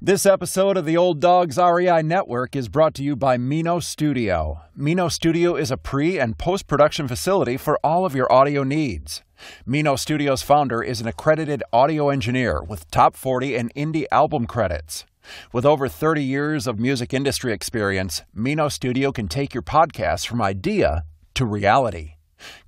This episode of the Old Dogs REI Network is brought to you by Mino Studio. Mino Studio is a pre- and post-production facility for all of your audio needs. Mino Studio's founder is an accredited audio engineer with top 40 and indie album credits. With over 30 years of music industry experience, Mino Studio can take your podcast from idea to reality.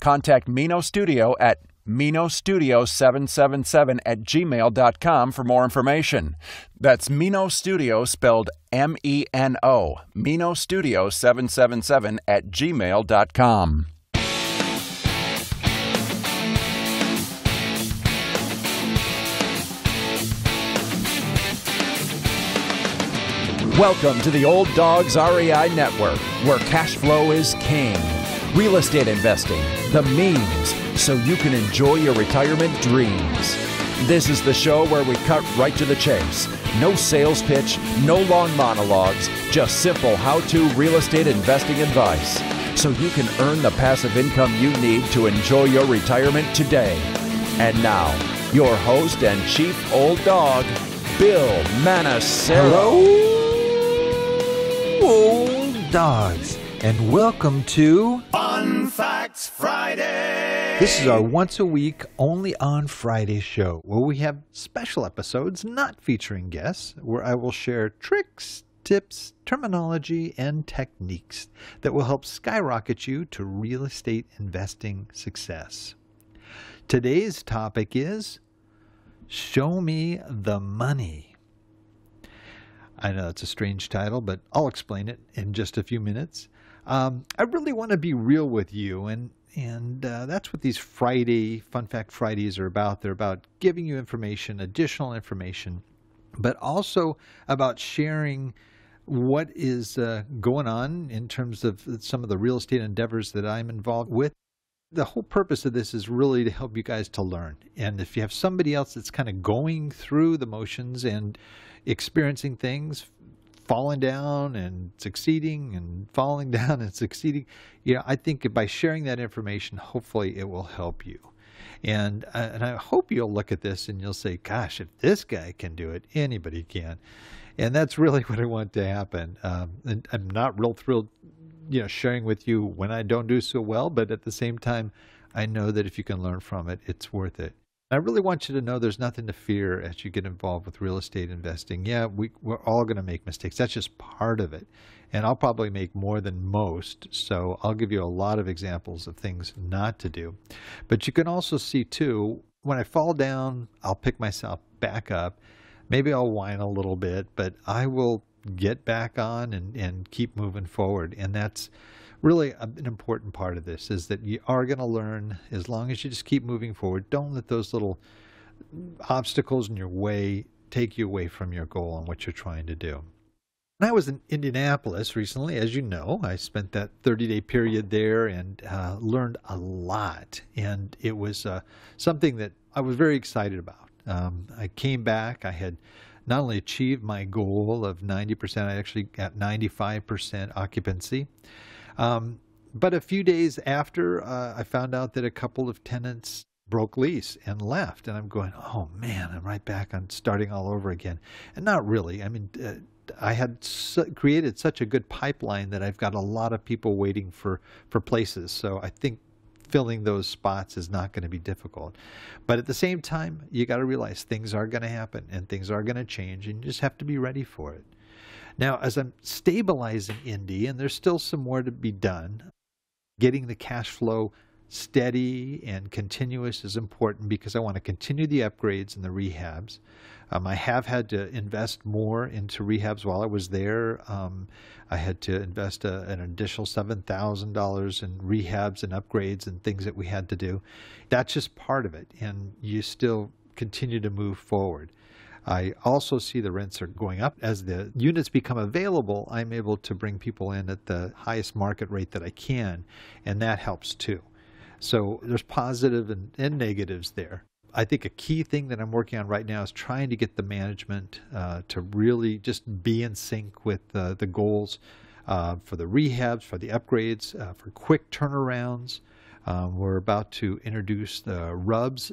Contact Mino Studio at minostudio777@gmail.com for more information. That's Mino Studio spelled M-E-N-O, minostudio777@gmail.com. Welcome to the Old Dogs REI Network, where cash flow is king. Real estate investing, the means, so you can enjoy your retirement dreams. This is the show where we cut right to the chase. No sales pitch, no long monologues, just simple how-to real estate investing advice, so you can earn the passive income you need to enjoy your retirement today. And now, your host and chief old dog, Bill Manacero. Hello, old dogs, and welcome to Fun Facts Friday. This is our once-a-week, only on Friday show, where we have special episodes not featuring guests, where I will share tricks, tips, terminology, and techniques that will help skyrocket you to real estate investing success. Today's topic is Show Me the Money. I know it's a strange title, but I'll explain it in just a few minutes. I really want to be real with you, and that's what these Fun Fact Fridays are about. They're about giving you information, additional information, but also about sharing what is going on in terms of some of the real estate endeavors that I'm involved with. The whole purpose of this is really to help you guys to learn. And if you have somebody else that's kind of going through the motions and experiencing things, falling down and succeeding and falling down and succeeding, I think by sharing that information, hopefully it will help you. And I hope you'll look at this and you'll say, gosh, if this guy can do it, anybody can. And that's really what I want to happen. And I'm not real thrilled sharing with you when I don't do so well, but at the same time, I know that if you can learn from it, it's worth it. I really want you to know there's nothing to fear as you get involved with real estate investing. Yeah, we're all going to make mistakes. That's just part of it. And I'll probably make more than most, so I'll give you a lot of examples of things not to do. But you can also see, too, when I fall down, I'll pick myself back up. Maybe I'll whine a little bit, but I will get back on and keep moving forward. And that's really an important part of this, is that you are going to learn as long as you just keep moving forward. Don't let those little obstacles in your way take you away from your goal and what you're trying to do. When I was in Indianapolis recently, as you know, I spent that 30-day period there and learned a lot. And it was something that I was very excited about. I came back. I had not only achieved my goal of 90%, I actually got 95% occupancy. But a few days after, I found out that a couple of tenants broke lease and left. And I'm going, oh man, I'm right back on starting all over again. And not really. I mean, I had created such a good pipeline that I've got a lot of people waiting for places. So I think filling those spots is not going to be difficult. But at the same time, you got to realize things are going to happen and things are going to change, and you just have to be ready for it. Now, as I'm stabilizing Indy, and there's still some more to be done, getting the cash flow steady and continuous is important because I want to continue the upgrades and the rehabs. I have had to invest more into rehabs while I was there. I had to invest an additional $7,000 in rehabs and upgrades and things that we had to do. That's just part of it, and you still continue to move forward. I also see the rents are going up. As the units become available, I'm able to bring people in at the highest market rate that I can, and that helps too. So there's positive and negatives there. I think a key thing that I'm working on right now is trying to get the management to really just be in sync with the goals for the rehabs, for the upgrades, for quick turnarounds, We're about to introduce the RUBS,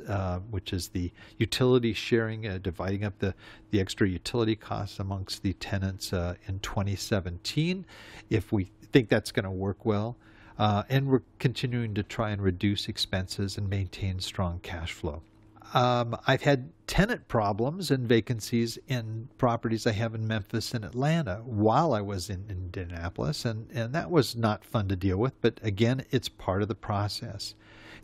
which is the utility sharing, dividing up the extra utility costs amongst the tenants in 2017, if we think that's going to work well. And we're continuing to try and reduce expenses and maintain strong cash flow. I've had tenant problems and vacancies in properties I have in Memphis and Atlanta while I was in Indianapolis, and that was not fun to deal with, but again, it's part of the process.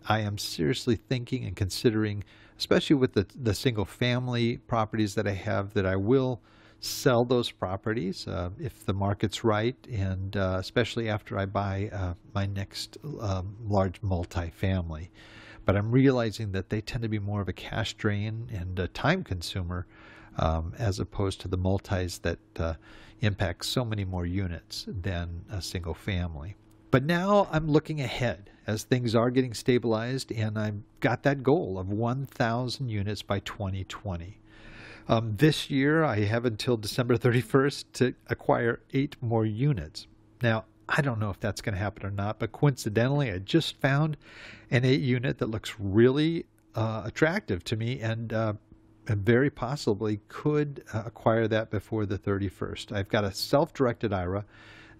I am seriously thinking and considering, especially with the single family properties that I have, that I will sell those properties if the market's right, and especially after I buy my next large multifamily. But I'm realizing that they tend to be more of a cash drain and a time consumer as opposed to the multis that impact so many more units than a single family. But now I'm looking ahead as things are getting stabilized, and I've got that goal of 1,000 units by 2020. This year I have until December 31st to acquire 8 more units. Now, I don't know if that's going to happen or not, but coincidentally, I just found an 8 unit that looks really attractive to me, and very possibly could acquire that before the 31st. I've got a self-directed IRA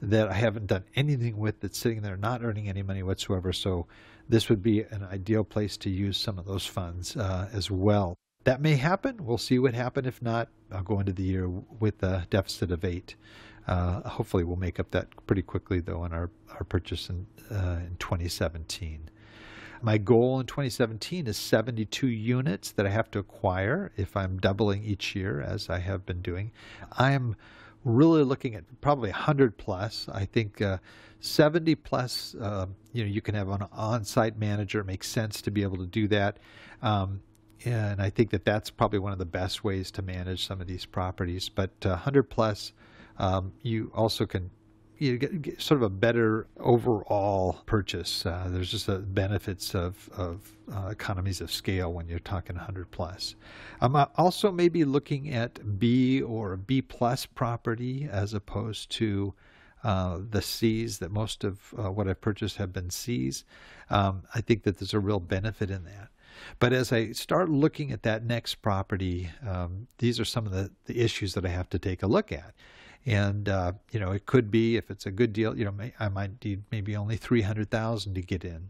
that I haven't done anything with, that's sitting there not earning any money whatsoever, so this would be an ideal place to use some of those funds as well. That may happen. We'll see what happens. If not, I'll go into the year with a deficit of 8. Hopefully we'll make up that pretty quickly, though, on our purchase in 2017. My goal in 2017 is 72 units that I have to acquire if I'm doubling each year, as I have been doing. I'm really looking at probably 100 plus. I think 70 plus, you can have an on-site manager. It makes sense to be able to do that. And I think that that's probably one of the best ways to manage some of these properties. But 100 plus, you also can get sort of a better overall purchase. There's just the benefits of economies of scale when you're talking 100 plus. I'm also maybe looking at B or B plus property as opposed to the C's, that most of what I've purchased have been C's. I think that there's a real benefit in that. But as I start looking at that next property, these are some of the issues that I have to take a look at. And, it could be, if it's a good deal, I might need maybe only $300,000 to get in.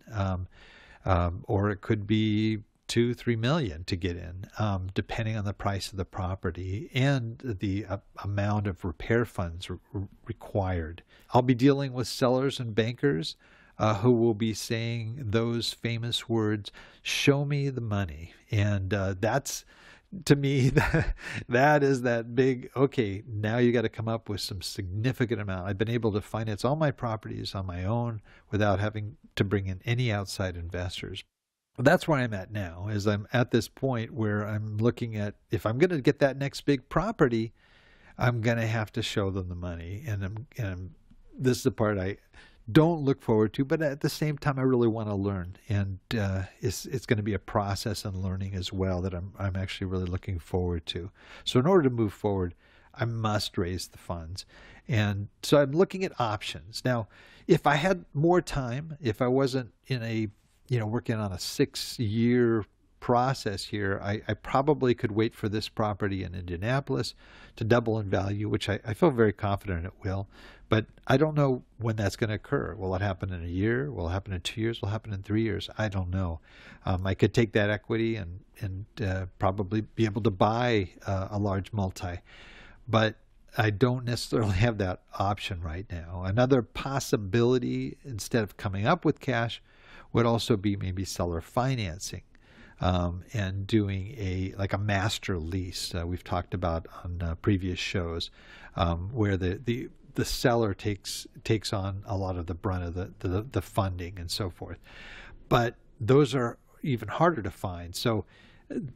Or it could be $2-3 million to get in, depending on the price of the property and the amount of repair funds required. I'll be dealing with sellers and bankers who will be saying those famous words, "Show me the money." And that's, to me, that is that big, okay, now you got to come up with some significant amount. I've been able to finance all my properties on my own without having to bring in any outside investors. That's where I'm at now, is I'm at this point where I'm looking at, if I'm going to get that next big property, I'm going to have to show them the money. And this is the part I don't look forward to, but at the same time, I really want to learn. And it's going to be a process and learning as well that I'm actually really looking forward to. So in order to move forward, I must raise the funds. And so I'm looking at options. Now, if I had more time, if I wasn't in a working on a 6-year process here, I probably could wait for this property in Indianapolis to double in value, which I feel very confident it will. But I don't know when that's going to occur. Will it happen in a year? Will it happen in 2 years? Will it happen in 3 years? I don't know. I could take that equity and probably be able to buy a large multi. But I don't necessarily have that option right now. Another possibility, instead of coming up with cash, would also be maybe seller financing and doing a master lease. We've talked about on previous shows where the seller takes on a lot of the brunt of the funding and so forth. But those are even harder to find. So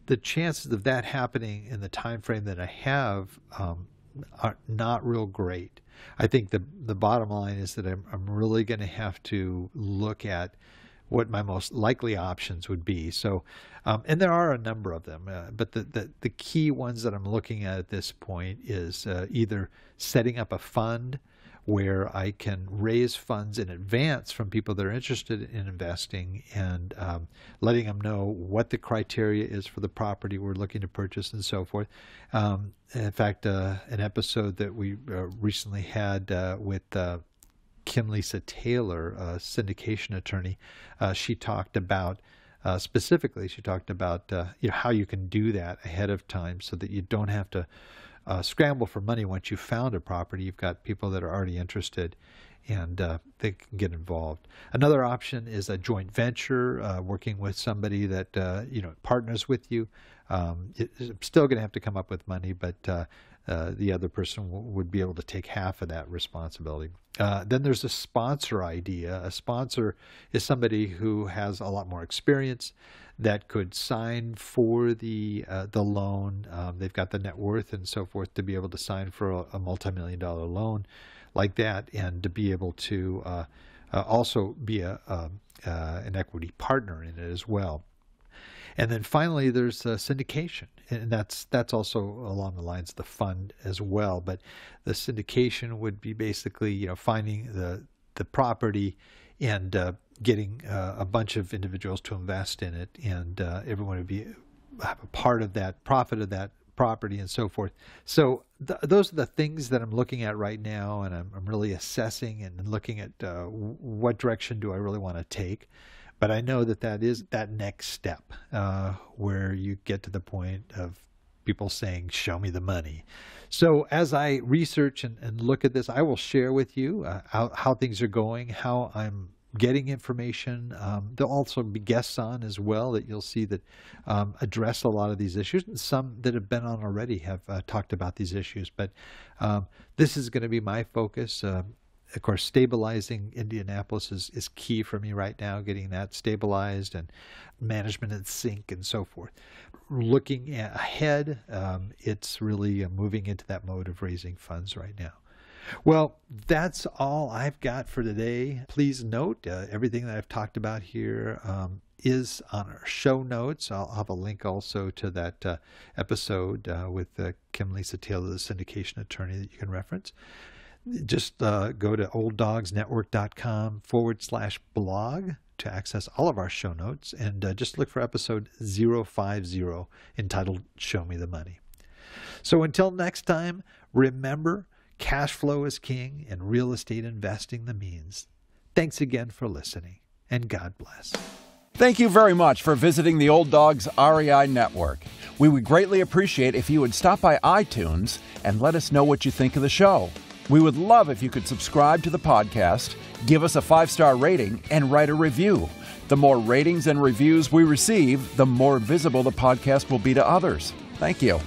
the chances of that happening in the time frame that I have are not real great. I think the bottom line is that I'm really going to have to look at what my most likely options would be. So, and there are a number of them, but the key ones that I'm looking at this point is either setting up a fund where I can raise funds in advance from people that are interested in investing and letting them know what the criteria is for the property we're looking to purchase and so forth. In fact, an episode that we recently had with Kim Lisa Taylor, a syndication attorney, she talked about specifically, she talked about how you can do that ahead of time so that you don't have to scramble for money once you've found a property. You've got people that are already interested, and they can get involved. Another option is a joint venture, working with somebody that partners with you. It's still going to have to come up with money, but the other person would be able to take half of that responsibility. Then there's a sponsor idea. A sponsor is somebody who has a lot more experience that could sign for the loan. They've got the net worth and so forth to be able to sign for a multi-million-dollar loan like that, and to be able to also be an equity partner in it as well. And then finally, there's syndication, and that's also along the lines of the fund as well. But the syndication would be basically, finding the property and getting a bunch of individuals to invest in it, and everyone would have a part of that profit of that property and so forth. So those are the things that I'm looking at right now, and I'm really assessing and looking at what direction do I really want to take. But I know that is that next step where you get to the point of people saying, show me the money. So as I research and look at this, I will share with you how things are going, how I'm getting information. There'll also be guests on as well that you'll see that address a lot of these issues. And some that have been on already have talked about these issues. But this is going to be my focus. Of course, stabilizing Indianapolis is key for me right now, getting that stabilized and management in sync and so forth. Looking ahead, it's really moving into that mode of raising funds right now. Well, that's all I've got for today. Please note everything that I've talked about here is on our show notes. I'll have a link also to that episode with Kim Lisa Taylor, the syndication attorney, that you can reference. Just go to olddogsnetwork.com/blog to access all of our show notes, and just look for episode 050 entitled Show Me the Money. So until next time, remember, cash flow is king and real estate investing the means. Thanks again for listening, and God bless. Thank you very much for visiting the Old Dogs REI Network. We would greatly appreciate if you would stop by iTunes and let us know what you think of the show. We would love if you could subscribe to the podcast, give us a 5-star rating, and write a review. The more ratings and reviews we receive, the more visible the podcast will be to others. Thank you.